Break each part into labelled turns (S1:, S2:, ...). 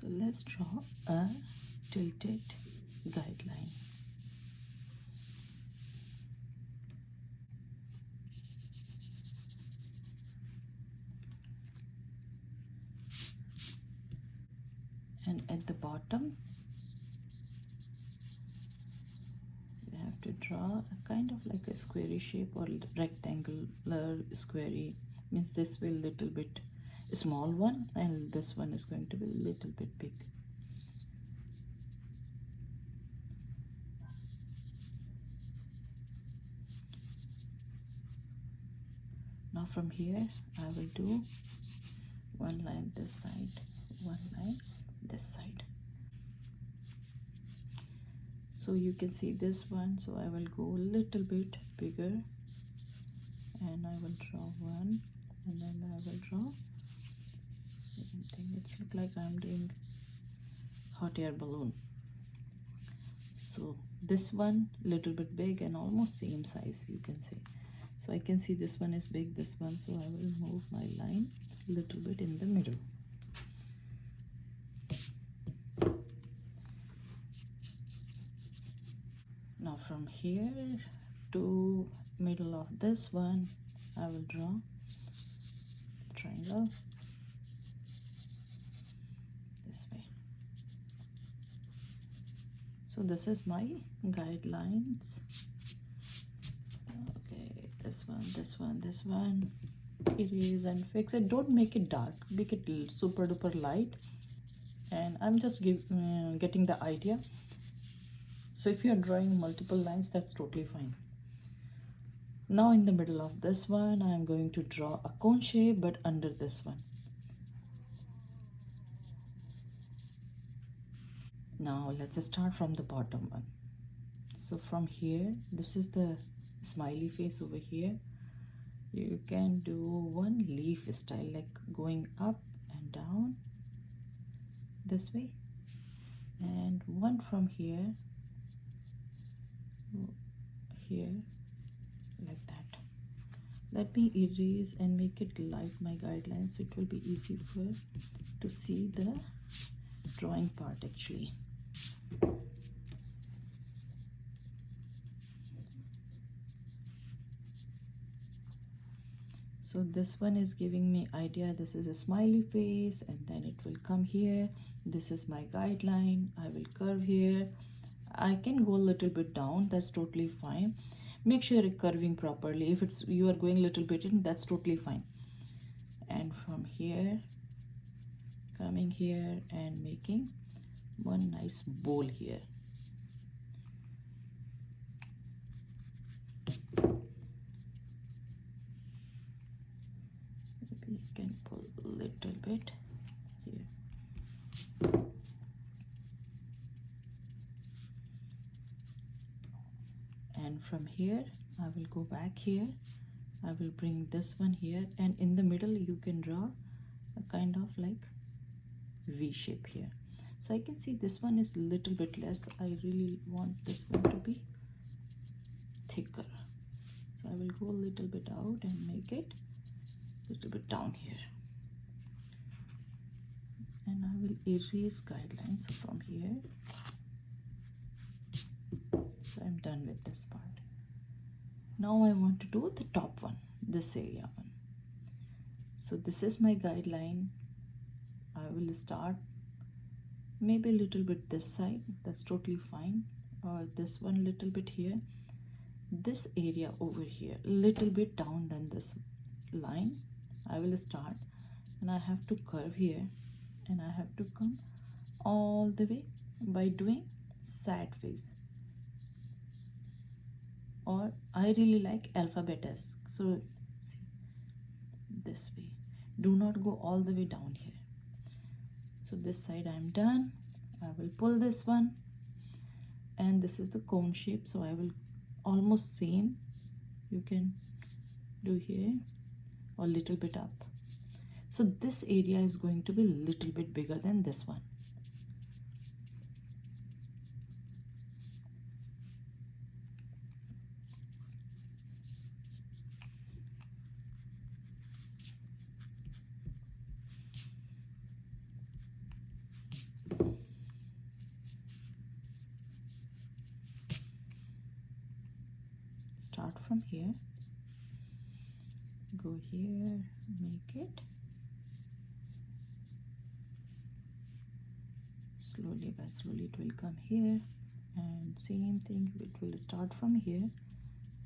S1: So let's draw a tilted guideline. And at the bottom, we have to draw a kind of like a squarey shape or rectangular squarey. Means this will little bit small one, and this one is going to be a little bit big. Now from here, I will do one line this side, one line this side. So you can see this one, so I will go a little bit bigger, and I will draw one, and then I will draw same thing. It's look like I'm doing hot air balloon. So this one little bit big and almost same size, you can say. So I can see this one is big, this one, so I will move my line a little bit in the middle. Now from here to middle of this one, I will draw a triangle this way. So this is my guidelines. Okay, this one, this one, this one. Erase and fix it. Don't make it dark, make it super duper light. And I'm just getting the idea. So if you're drawing multiple lines, that's totally fine. Now in the middle of this one, I'm going to draw a cone shape, but under this one. Now let's start from the bottom one. So from here, this is the smiley face over here. You can do one leaf style, like going up and down this way, and one from here, like that. Let me erase and make it light my guidelines, so it will be easy for to see the drawing part actually. So this one is giving me idea. This is a smiley face, and then it will come here. This is my guideline. I will curve here. I can go a little bit down, that's totally fine. Make sure you're curving properly. If it's you are going a little bit in, that's totally fine. And from here, coming here and making one nice bowl here. Maybe you can pull a little bit here. And from here, I will go back here. I will bring this one here, and in the middle you can draw a kind of like V shape here. So I can see this one is a little bit less. I really want this one to be thicker. So I will go a little bit out and make it a little bit down here. And I will erase guidelines from here. So I'm done with this part. Now I want to do the top one, this area one. So this is my guideline. I will start maybe a little bit this side, that's totally fine, or this one little bit here. This area over here, a little bit down than this line, I will start, and I have to curve here, and I have to come all the way by doing sad face. Or I really like alphabet S. So see, this way. Do not go all the way down here. So this side I'm done. I will pull this one, and this is the cone shape. So I will almost same. You can do here or little bit up. So this area is going to be a little bit bigger than this one. from here, go here, make it slowly by slowly, it will come here, and same thing, it will start from here,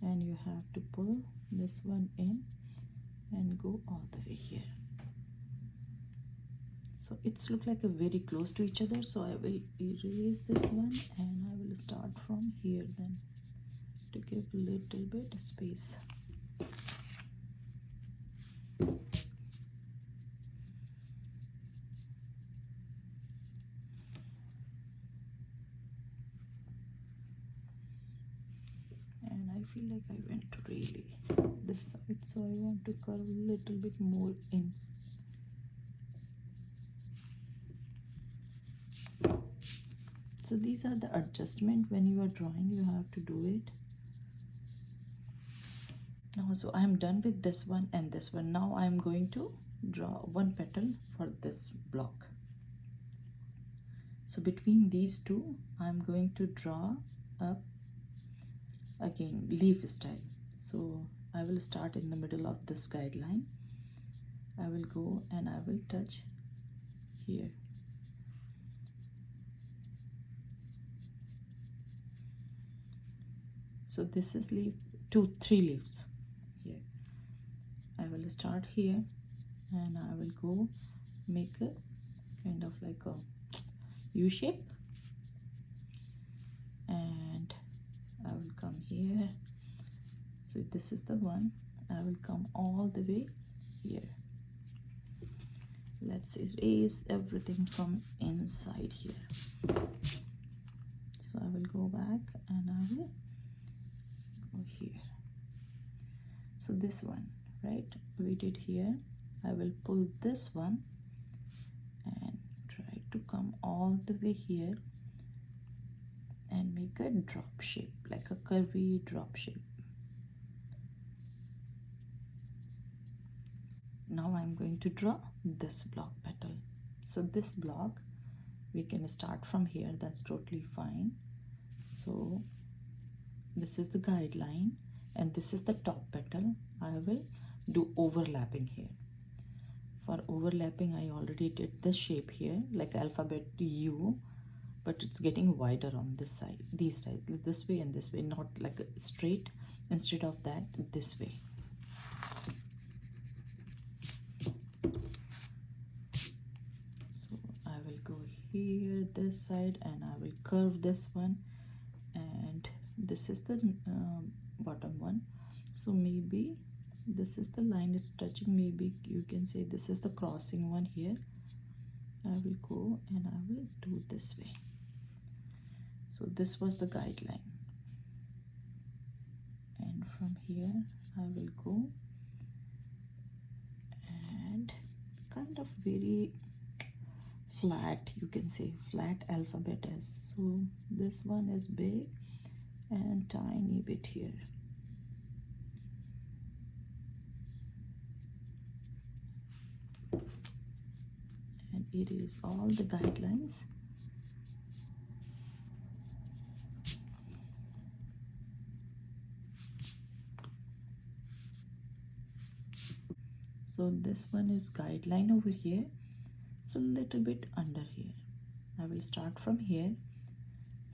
S1: and you have to pull this one in and go all the way here. So it's look like a very close to each other, so I will erase this one and I will start from here then to give a little bit of space. And I feel like I went really this side, so I want to curve a little bit more in. So these are the adjustment when you are drawing, you have to do it. Now, so I am done with this one and this one. Now I am going to draw one petal for this block. So between these two, I am going to draw up again leaf style. So I will start in the middle of this guideline. I will go and I will touch here. So this is leaf, 3 leaves here. I will start here and I will go make a kind of like a U shape, and I will come here. So this is the one. I will come all the way here. Let's erase everything from inside here. So I will go back and I will go here. So this one, right, we did here. I will pull this one and try to come all the way here and make a drop shape, like a curvy drop shape. Now I'm going to draw this block petal. So this block, we can start from here, that's totally fine. So this is the guideline and this is the top petal. I will do overlapping here. For overlapping, I already did this shape here, like alphabet U, but it's getting wider on this side, these sides, this way and this way, not like a straight. Instead of that, this way. So I will go here, this side, and I will curve this one, and this is the bottom one. So maybe this is the line is touching, maybe you can say this is the crossing one here. I will go and I will do this way. So this was the guideline, and from here I will go and kind of very flat, you can say flat alphabet S. So this one is big and tiny bit here. And it is all the guidelines. So this one is guideline over here, so little bit under here. I will start from here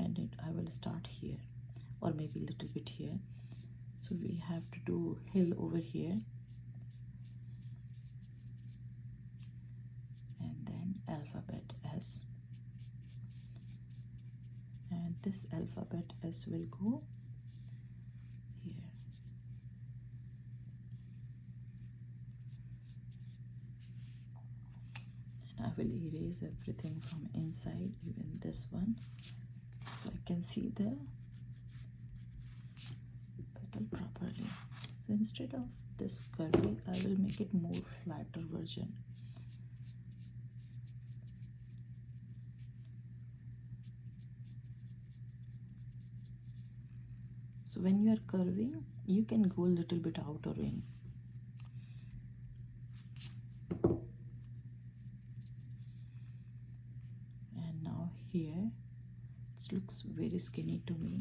S1: and I will start here, or maybe a little bit here. So we have to do hill over here, and then alphabet S, and this alphabet S will go here. And I will erase everything from inside, even this one, so I can see the petal properly. So instead of this curvy, I will make it more flatter version. So when you are curving, you can go a little bit out or in. And now here, it looks very skinny to me.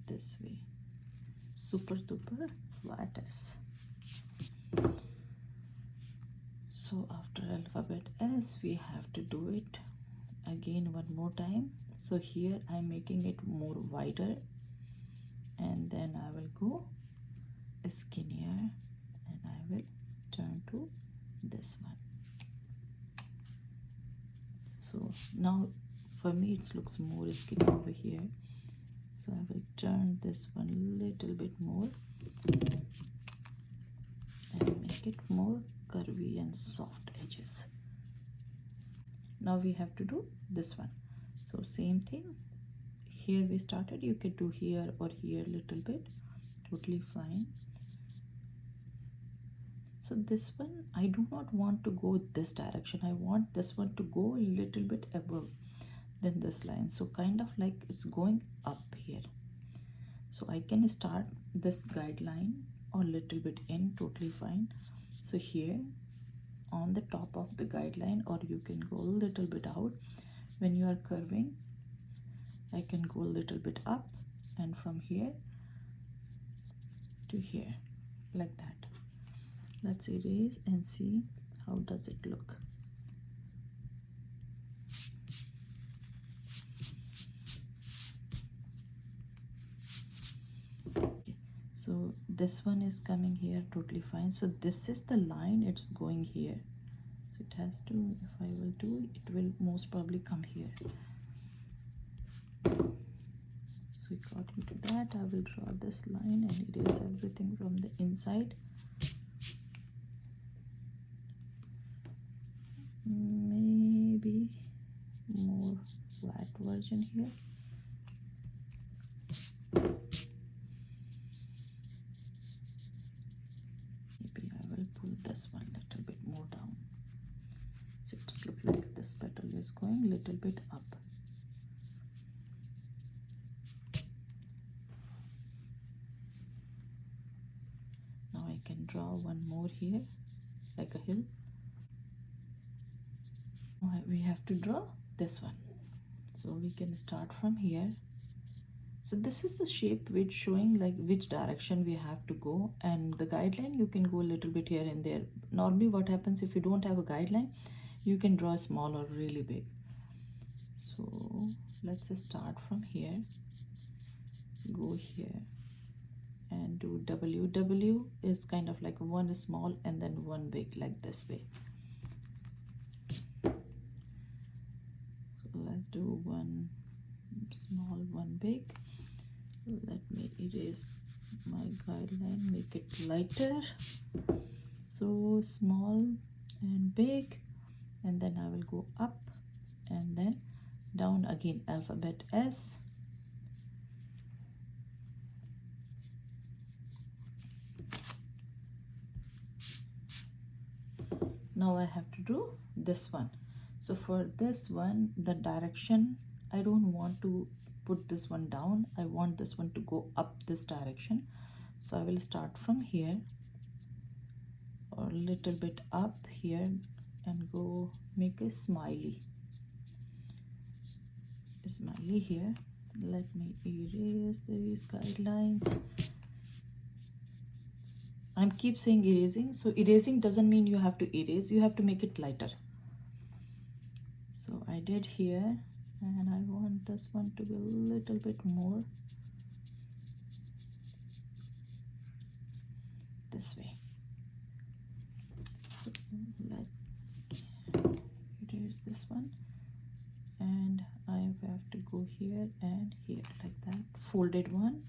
S1: this way, super duper flattest. So after alphabet S, we have to do it again one more time. So here I'm making it more wider, and then I will go skinnier, and I will turn to this one. So now for me it looks more skinny over here, so I will turn this one a little bit more and make it more curvy and soft edges. Now we have to do this one. So same thing, here we started, you could do here or here a little bit, totally fine. So this one I do not want to go this direction, I want this one to go a little bit above than this line, so kind of like it's going up here. So I can start this guideline or little bit in, totally fine. So here on the top of the guideline, or you can go a little bit out when you are curving, I can go a little bit up, and from here to here, like that. Let's erase and see how does it look. So this one is coming here, totally fine. So this is the line, it's going here, so it has to, if I will do, it will most probably come here. So according to that, I will draw this line and erase everything from the inside. Maybe more flat version here. Maybe I will pull this one a little bit more down, so it looks like this petal is going a little bit up. Now I can draw one more here, like a hill. Now we have to draw this one, so we can start from here. So this is the shape which showing like which direction we have to go, and the guideline you can go a little bit here and there. Normally what happens if you don't have a guideline, you can draw small or really big. So let's start from here, go here and do WW is kind of like one small and then one big, like this way. So let's do one small, one big. Let me erase my guideline, make it lighter. So small and big, and then I will go up and then down again, alphabet S. Now I have to do this one. So for this one, the direction, I don't want to put this one down, I want this one to go up this direction. So I will start from here or a little bit up here and go make a smiley here. Let me erase these guidelines. I'm keep saying erasing, so erasing doesn't mean you have to erase, you have to make it lighter. So I did here, and I want this one to be a little bit more this way. So let erase this one, and I have to go here and here, like that, folded one,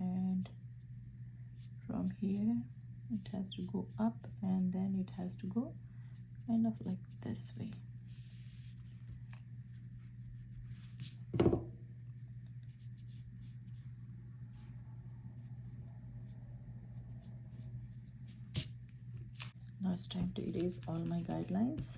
S1: and from here it has to go up, and then it has to go kind of like this way. Now it's time to erase all my guidelines.